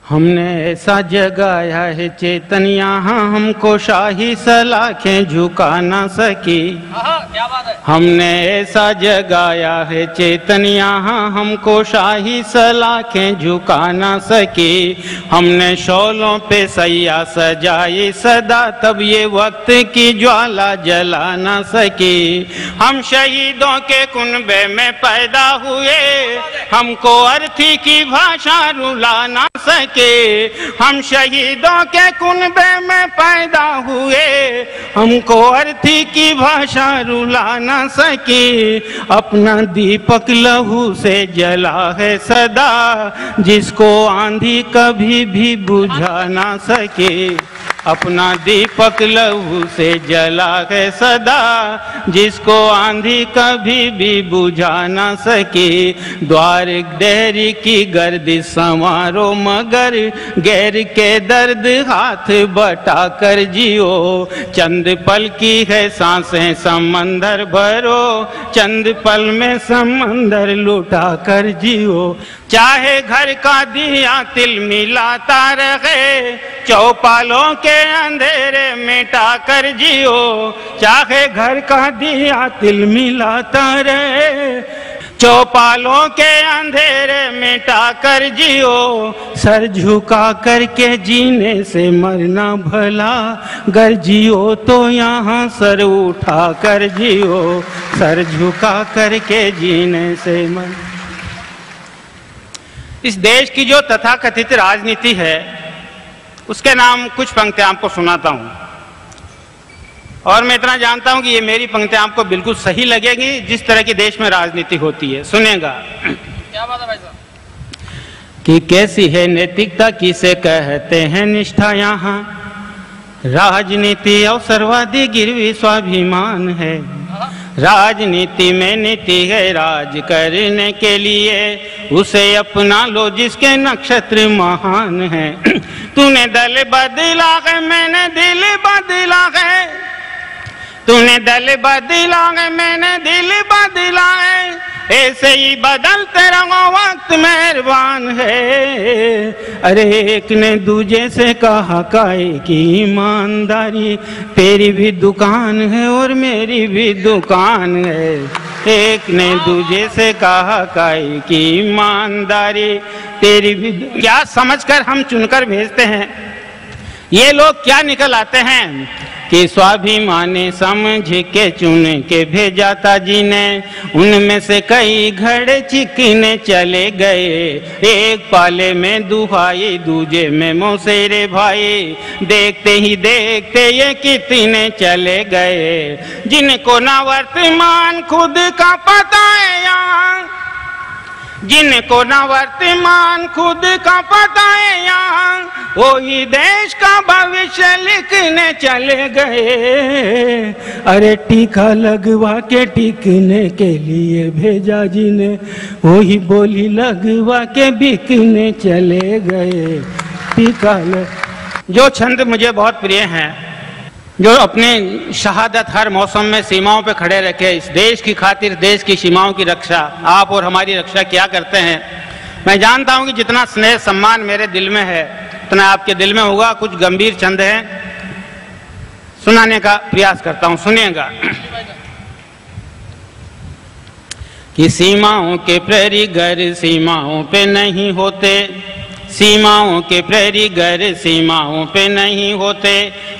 हमने ऐसा जगाया है चेतन यहाँ हमको शाही सलाखें झुका ना सकी। क्या बात है। हमने ऐसा जगाया है चेतन यहाँ हमको शाही सलाखें झुका ना सकी। हमने शौलों पे सैया सजाई सदा तब ये वक्त की ज्वाला जला ना सकी। हम शहीदों के कुनबे में पैदा हुए हमको अर्थी की भाषा रुला ना सके। हम शहीदों के कुनबे में पैदा हुए हमको अर्थी की भाषा रुला ना सकी। अपना दीपक लहू से जला है सदा जिसको आंधी कभी भी बुझा ना सके। अपना दीपक लहू से जला है सदा जिसको आंधी कभी भी बुझा ना सके। द्वार डेहरी की गर्दिश संवारो मगर गैर के दर्द हाथ बटा कर जियो। चंद पल की है सांसें समंदर भरो चंद पल में समंदर लुटा कर जियो। चाहे घर का दिया तिल मिलाता रहे चौपालों के अंधेरे मिटा कर जियो। चाहे घर का दिया तिल मिलाता रहे चौपालों के अंधेरे मिटा कर जियो। सर झुका करके जीने से मरना भला गर जियो तो यहाँ सर उठा कर जियो। सर झुका करके जीने से मर। इस देश की जो तथाकथित राजनीति है उसके नाम कुछ पंक्तियां आपको सुनाता हूं और मैं इतना जानता हूं कि ये मेरी पंक्तियां आपको बिल्कुल सही लगेंगी जिस तरह की देश में राजनीति होती है। सुनेगा। क्या बात है भाई साहब। कि कैसी है नैतिकता किसे कहते हैं निष्ठा यहाँ राजनीति अवसरवादी गिरवी स्वाभिमान है। राजनीति में नीति है राज करने के लिए उसे अपना लो जिसके नक्षत्र महान है। तूने दल बदला है मैंने दिल बदला है। तूने दल बदला है मैंने दिल बदला है। ऐसे ही बदलते रहो वक्त मेहरबान है। अरे एक ने दूजे से कहा काहे की ईमानदारी तेरी भी दुकान है और मेरी भी दुकान है। एक ने दूजे से कहा काहे की ईमानदारी तेरी भी। क्या समझकर हम चुनकर भेजते हैं ये लोग क्या निकल आते हैं कि स्वाभिमानी समझ के चुन के भेजा था जी ने। उनमें से कई घड़े चिकने चले गए एक पाले में दुहाई दूजे में मौसेरे भाई। देखते ही देखते ये कितने चले गए जिनको ना वर्तमान खुद का पता है यहाँ। जिनको ना वर्तमान खुद का पता है यहाँ वही देश का भविष्य लिखने चले गए। अरे टीका लगवा के टिकने के लिए भेजा जी ने वही बोली लगवा के बिकने चले गए। टीका जो छंद मुझे बहुत प्रिय हैं जो अपनी शहादत हर मौसम में सीमाओं पे खड़े रखे इस देश की खातिर देश की सीमाओं की रक्षा आप और हमारी रक्षा क्या करते हैं। मैं जानता हूं कि जितना स्नेह सम्मान मेरे दिल में है उतना आपके दिल में होगा। कुछ गंभीर छंद हैं सुनाने का प्रयास करता हूं सुनिएगा। कि सीमाओं के प्रहरी घर सीमाओं पे नहीं होते। सीमाओं के प्रहरी घर सीमाओं पे नहीं होते।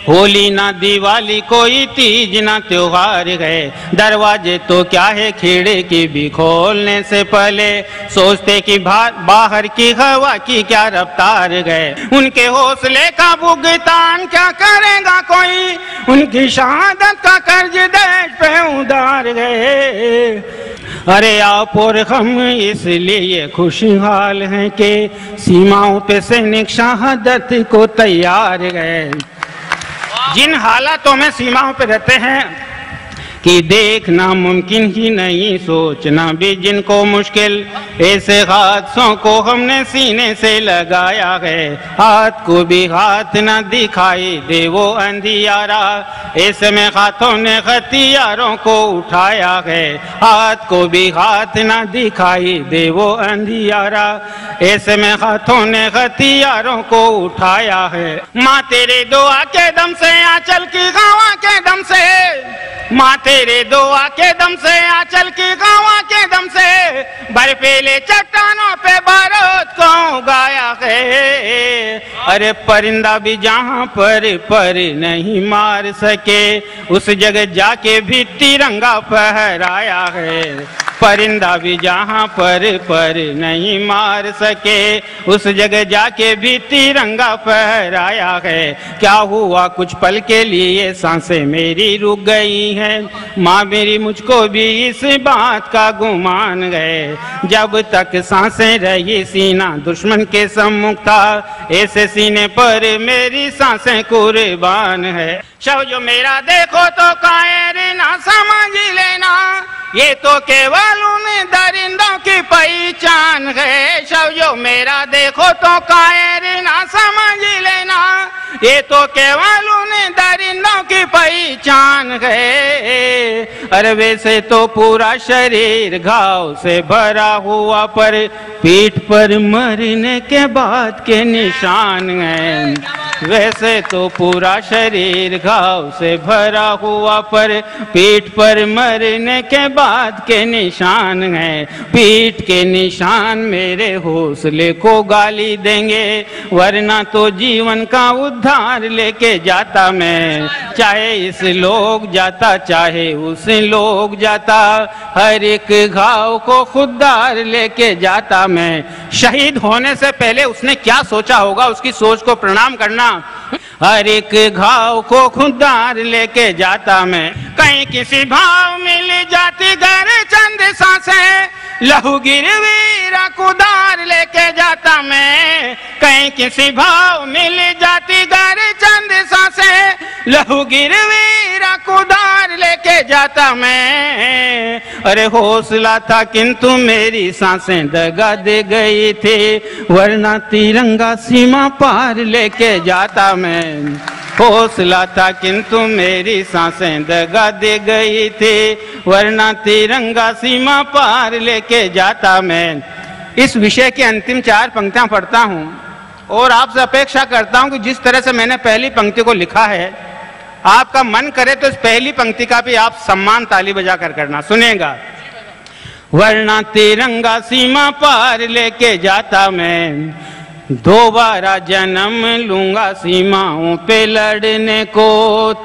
होली ना दिवाली कोई तीज ना त्योहार है। दरवाजे तो क्या है खिड़की की भी खोलने से पहले सोचते कि बाहर की हवा की क्या रफ्तार है। उनके हौसले का भुगतान क्या करेगा कोई। उनकी शहादत का कर्ज देश पे उधार गए। अरे आप और हम इसलिए खुशहाल हैं कि सीमाओं पे सैनिक शहादत को तैयार है। जिन हालातों में सीमाओं पे रहते हैं कि देखना मुमकिन ही नहीं सोचना भी जिनको मुश्किल ऐसे हादसों को हमने सीने से लगाया है। हाथ को भी हाथ न दिखाई दे वो अंधियारा इसमें हाथों ने हथियारों को उठाया है, हाथ को भी हाथ ना दिखाई दे वो अंधियारा। इसमें हाथों ने हथियारों को उठाया है, माँ तेरे दुआ के दम से, आंचल की गवा के दम से, माँ तेरे दुआ के दम से, आंचल की गवा के दम से, बर्फीले चट्टानों पे बारूद को उगाया है। अरे परिंदा भी जहाँ पर नहीं मार सके, उस जगह जाके भी तिरंगा फहराया है। परिंदा भी जहाँ पर नहीं मार सके, उस जगह जाके भी तिरंगा फहराया है। क्या हुआ कुछ पल के लिए सांसें मेरी रुक गई हैं, माँ मेरी मुझको भी इस बात का गुमान है। जब तक सांसें रही सीना दुश्मन के सम्मुख था, ऐसे सीने पर मेरी सांसें कुर्बान है। शव जो मेरा देखो तो कायर ना समझ लेना, ये तो केवल उन दरिंदों की पहचान है। शव जो मेरा देखो तो कायर ना समझ लेना, ये तो केवल उन दरिंदों की पहचान है। अरे वैसे तो पूरा शरीर घाव से भरा हुआ, पर पीठ पर मरने के बाद के निशान हैं। वैसे तो पूरा शरीर घाव से भरा हुआ, पर पीठ पर मरने के बाद के निशान हैं। पीठ के निशान मेरे हौसले को गाली देंगे, वरना तो जीवन का उद्धार लेके जाता मैं। चाहे इस लोग जाता चाहे उस लोग जाता, हर एक घाव को खुददार लेके जाता मैं। शहीद होने से पहले उसने क्या सोचा होगा, उसकी सोच को प्रणाम करना। हर एक घाव को खुददार लेके जाता मैं। कहीं किसी भाव मिल जाती घर चंद सांसें, लहू गिरवी रकुदार लेके जाता मैं। कहीं किसी भाव मिल जाती घर चंद सांसें, लहू गिरवी रकुदार लेके जाता मैं। अरे हौसला था किंतु मेरी सांसें दगा दे गई थी, वरना तिरंगा सीमा पार लेके जाता मैं। हौसला था किंतु मेरी सांसें दगा दे गई थी, वरना तिरंगा सीमा पार लेके जाता मैं। इस विषय की अंतिम 4 पंक्तियां पढ़ता हूं और आपसे अपेक्षा करता हूं कि जिस तरह से मैंने पहली पंक्ति को लिखा है, आपका मन करे तो इस पहली पंक्ति का भी आप सम्मान ताली बजा कर करना। सुनेगा, वरना तिरंगा सीमा पार लेके जाता मैं, दोबारा जन्म लूंगा सीमाओं पे लड़ने को,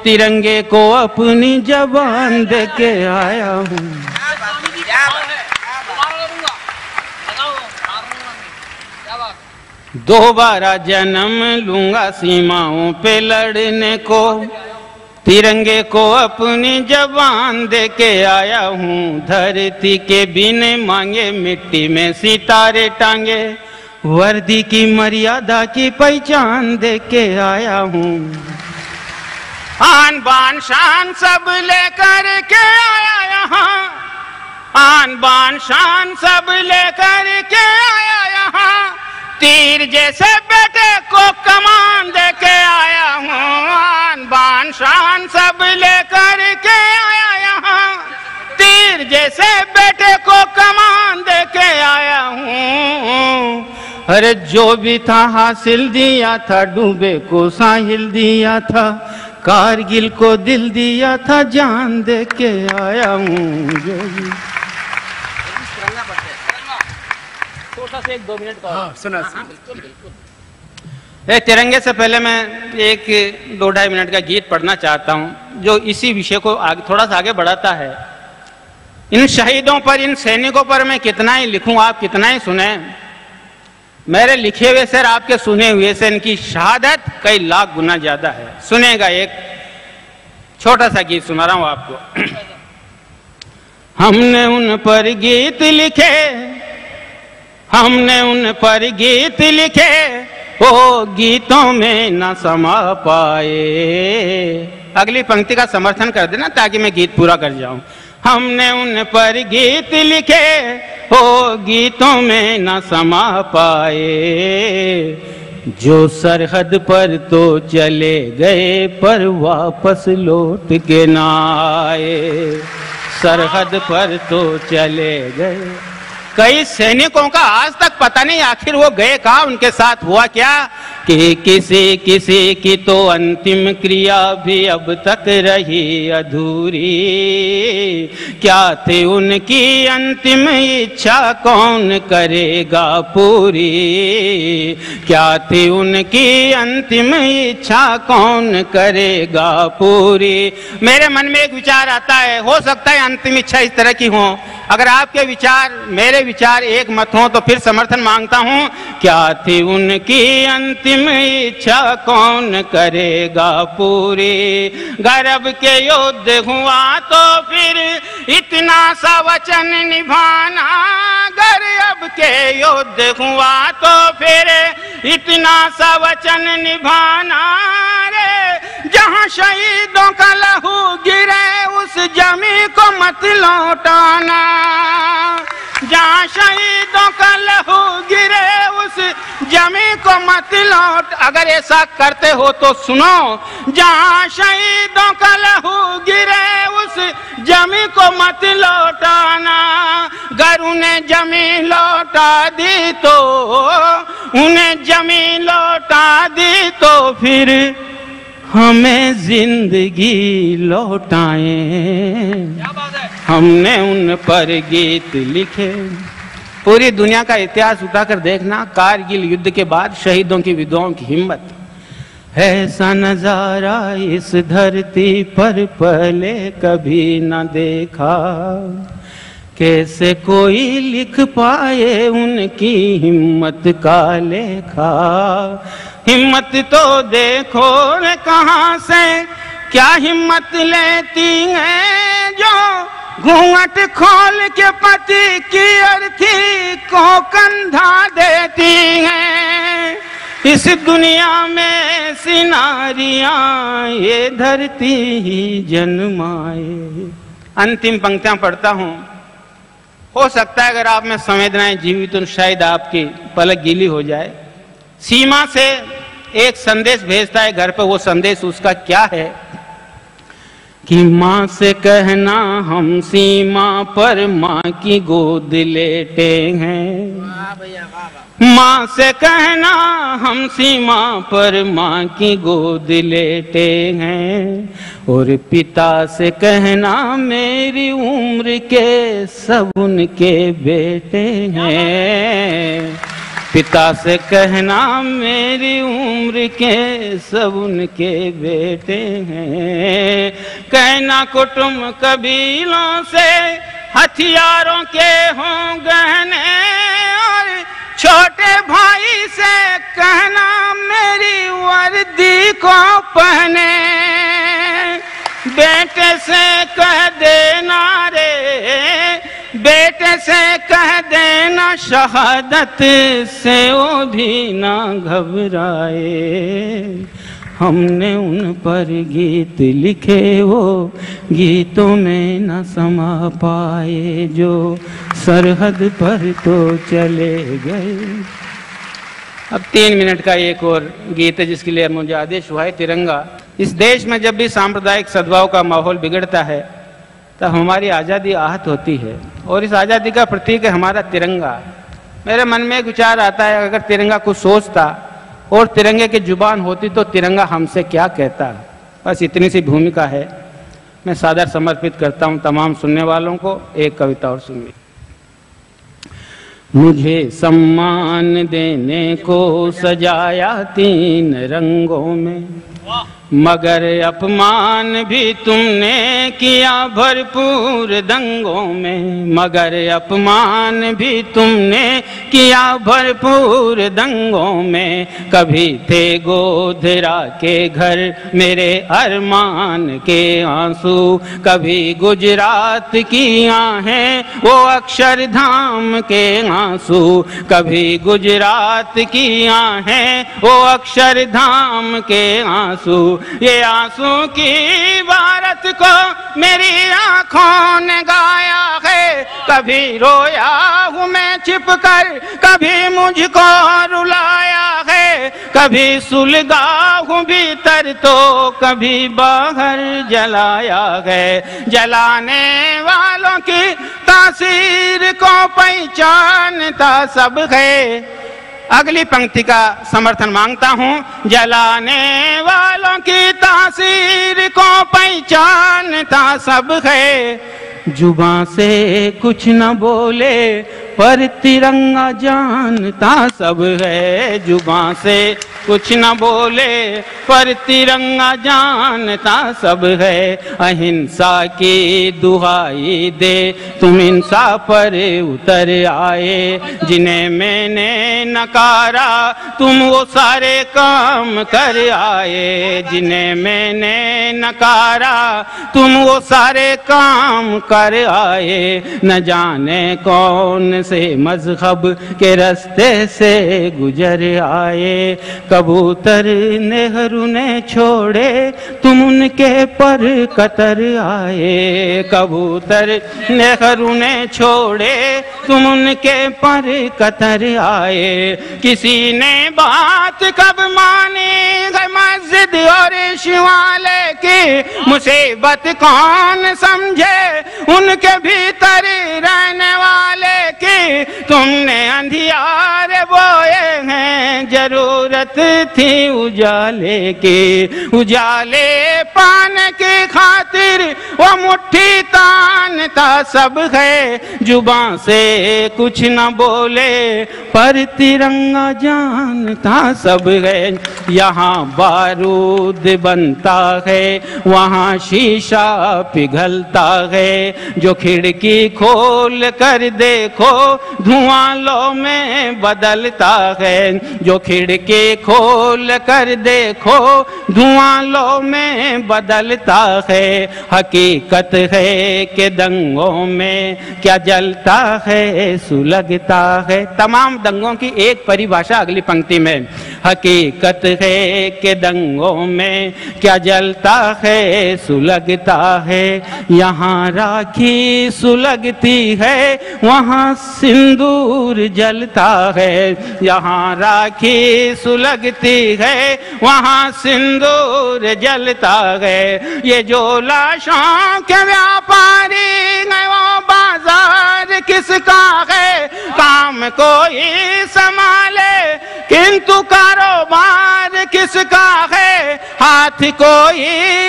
तिरंगे को अपनी जबान दे के आया हूँ। दोबारा जन्म लूंगा सीमाओं पे लड़ने को, तिरंगे को अपनी जबान दे के आया हूँ। धरती के बिन मांगे मिट्टी में सितारे टांगे, वर्दी की मर्यादा की पहचान दे के आया हूँ। आन बान शान सब लेकर के आया यहाँ, आन बान शान सब लेकर के आया यहाँ, तीर जैसे बेटे को कमान दे के आया हूँ। आन बान शान सब लेकर के आया यहाँ, तीर जैसे बेटे को कमान दे के आया हूँ। अरे जो भी था हासिल दिया था, डूबे को साहिल दिया था, कारगिल को दिल दिया था, जान दे के आया हूँ। जो भी से 1-2 मिनट का सुना। तिरंगे से पहले मैं एक 2-2.5 मिनट का गीत पढ़ना चाहता हूँ, जो इसी विषय को आगे थोड़ा सा आगे बढ़ाता है। इन शहीदों पर, इन सैनिकों पर मैं कितना ही लिखूं, आप कितना ही सुने। मेरे लिखे हुए से आपके सुने हुए से इनकी शहादत कई लाख गुना ज्यादा है। सुनेगा, एक छोटा सा गीत सुना रहा हूं आपको। हमने उन पर गीत लिखे, हमने उन पर गीत लिखे, वो गीतों में न समा पाए। अगली पंक्ति का समर्थन कर देना ताकि मैं गीत पूरा कर जाऊं। हमने उन पर गीत लिखे, वो गीतों में न समा पाए। जो सरहद पर तो चले गए पर वापस लौट के ना आए, सरहद पर तो चले गए। कई सैनिकों का आज तक पता नहीं आखिर वो गए कहाँ, उनके साथ हुआ क्या, कि किसी किसी की तो अंतिम क्रिया भी अब तक रही अधूरी। क्या थी उनकी अंतिम इच्छा कौन करेगा पूरी, क्या थी उनकी अंतिम इच्छा कौन करेगा पूरी। मेरे मन में एक विचार आता है, हो सकता है अंतिम इच्छा इस तरह की हो। अगर आपके विचार मेरे विचार एक मत हो तो फिर समर्थन मांगता हूं। क्या थी उनकी अंतिम इच्छा कौन करेगा पूरी। गर्भ के युद्ध हुआ तो फिर इतना सा वचन निभाना, गर्भ के युद्ध हुआ तो फिर इतना सा वचन निभाना रे। जहां शहीदों का लहू गिरे उस जमी को मत लौटाना, जहां शहीदों का लहू गिरे उस जमी को मत लौट। अगर ऐसा करते हो तो सुनो, जहां शहीदों का लहू गिरे उस जमी को मत लौटाना। गर उन्हें जमी लौटा दी तो, उन्हें जमी लौटा दी तो फिर हमें जिंदगी लौटाएं। हमने उन पर गीत लिखे। पूरी दुनिया का इतिहास उठाकर देखना, कारगिल युद्ध के बाद शहीदों की विधवाओं की हिम्मत। ऐसा नजारा इस धरती पर पहले कभी न देखा, कैसे कोई लिख पाए उनकी हिम्मत का लेखा। हिम्मत तो देखो रे कहां से क्या हिम्मत लेती है, जो घूंघट खोल के पति की अर्थी को कंधा देती हैं। इस दुनिया में ऐसी नारियां ये धरती ही जन्माए। अंतिम पंक्तियां पढ़ता हूं। हो सकता है अगर आप में संवेदनाएं जीवित तो शायद आपकी पलक गीली हो जाए। सीमा से एक संदेश भेजता है घर पे। वो संदेश उसका क्या है कि माँ से कहना हम सीमा पर माँ की गोद लेटे हैं। माँ से कहना हम सीमा पर माँ की गोद लेटे हैं, और पिता से कहना मेरी उम्र के सब उनके बेटे हैं। पिता से कहना मेरी उम्र के सब उनके बेटे हैं। कहना कुटुंब कबीलों से हथियारों के हों गहने, और छोटे भाई से कहना मेरी वर्दी को पहने। बेटे से कह देना रे, बेटे से कह देना शहादत से वो भी ना घबराए। हमने उन पर गीत लिखे वो गीतों में न समा पाए, जो सरहद पर तो चले गए। अब 3 मिनट का एक और गीत है जिसके लिए मुझे आदेश हुआ है। तिरंगा। इस देश में जब भी सांप्रदायिक सद्भाव का माहौल बिगड़ता है तब हमारी आज़ादी आहत होती है, और इस आज़ादी का प्रतीक है हमारा तिरंगा। मेरे मन में एक विचार आता है, अगर तिरंगा कुछ सोचता और तिरंगे की जुबान होती तो तिरंगा हमसे क्या कहता। बस इतनी सी भूमिका है। मैं सादर समर्पित करता हूँ तमाम सुनने वालों को। एक कविता और सुनिए। मुझे सम्मान देने को सजाया 3 रंगों में, मगर अपमान भी तुमने किया भरपूर दंगों में। मगर अपमान भी तुमने किया भरपूर दंगों में। कभी थे गोधरा के घर मेरे अरमान के आंसू, कभी गुजरात की आहें वो अक्षरधाम के आंसू। कभी गुजरात की आहें वो अक्षरधाम के आंसू। ये आंसू की भारत को मेरी आंखों ने गाया है। कभी रोया हूँ मैं छिपकर, कभी मुझको रुलाया है। कभी सुलगा हूँ भीतर तो कभी बाहर जलाया है। जलाने वालों की तासीर को पहचानता सब है। अगली पंक्ति का समर्थन मांगता हूँ। जलाने वालों की तासीर को पहचानता सब है। जुबां से कुछ न बोले पर तिरंगा जानता सब है। जुबां से कुछ न बोले पर तिरंगा जानता सब है। अहिंसा की दुहाई दे तुम हिंसा पर उतर आए। जिन्हें मैंने नकारा तुम वो सारे काम कर आए। जिन्हें मैंने नकारा तुम वो सारे काम कर आए। न जाने कौन से मजहब के रास्ते से गुजर आए। कबूतर नेहरू ने छोड़े तुम उनके पर कतर आए। कबूतर नेहरू ने छोड़े तुम उनके पर कतर आए। किसी ने बात कब मानी है मस्जिद और शिवालय की। मुसीबत कौन समझे उनके भीतर रहने वाले की। तुमने अंधियारे बोए हैं जरूरत थी उजाले की। उजाले पाने की खातिर वो मुट्ठी तानता सब है। जुबां से कुछ न बोले पर तिरंगा जानता सब है। यहाँ बारूद बनता है वहाँ शीशा पिघलता है। जो खिड़की खोल कर देखो धुआं लो में बदलता है। जो खिड़की खोल कर देखो धुआं लो में बदलता है। हकीकत है कि दंगों में क्या जलता है सुलगता है। तमाम दंगों की एक परिभाषा अगली पंक्ति में। हकीकत है कि दंगों में क्या जलता है सुलगता है। यहाँ राखी सुलगती है वहाँ सिंदूर जलता है। यहाँ राखी सुलगती है वहाँ सिंदूर जलता है। ये जो लाशों के व्यापारी है वो बाजार किसका है। काम कोई संभाले किंतु कारोबार किसका है। हाथ कोई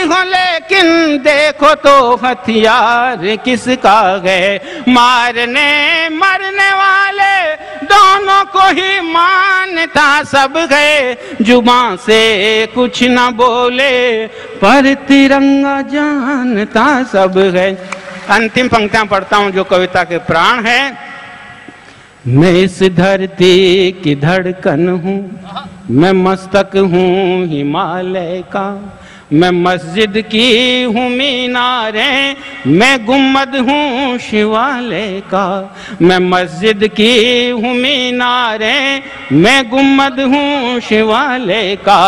हो लेकिन देखो तो हथियार किसका है। मारने मरने वाले दोनों को ही मानता सब है। जुबां से कुछ न बोले पर तिरंगा जानता सब है। अंतिम पंक्तियां पढ़ता हूं जो कविता के प्राण है। मैं इस धरती की धड़कन हूँ। मैं मस्तक हूँ हिमालय का। मैं मस्जिद की हूँ मीनारें। मैं गुम्बद हूँ शिवालय का। मैं मस्जिद की हूँ मीनारें। मैं गुम्बद हूँ शिवालय का।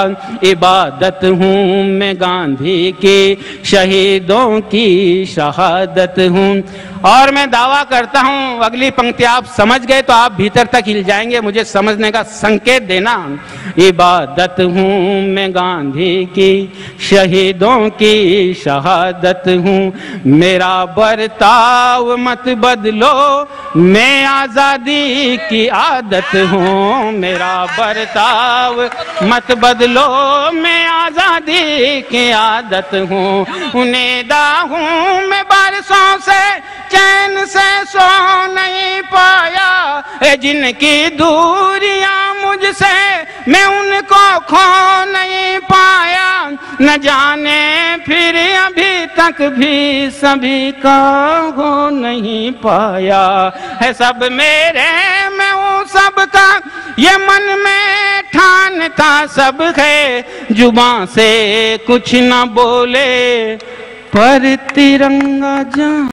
इबादत हूँ मैं गांधी की शहीदों की शहादत हूँ। और मैं दावा करता हूँ अगली पंक्ति आप समझ गए तो आप भीतर तक हिल जाएंगे। मुझे समझने का संकेत देना। इबादत हूँ मैं गांधी की शहीदों की शहादत हूँ। मेरा बर्ताव मत बदलो मैं आजादी की आदत हूँ। मेरा बर्ताव मत बदलो मैं आजादी की आदत हूँ। उन्नीदा हूँ मैं बरसों से चैन से सो नहीं पाया। जिनकी दूरियां मुझसे मैं उनको खो नहीं पाया। न जाने फिर अभी तक भी सभी का हो नहीं पाया। है सब मेरे मैं हूँ सबका ये मन में ठानता सब है। जुबां से कुछ न बोले पर तिरंगा जान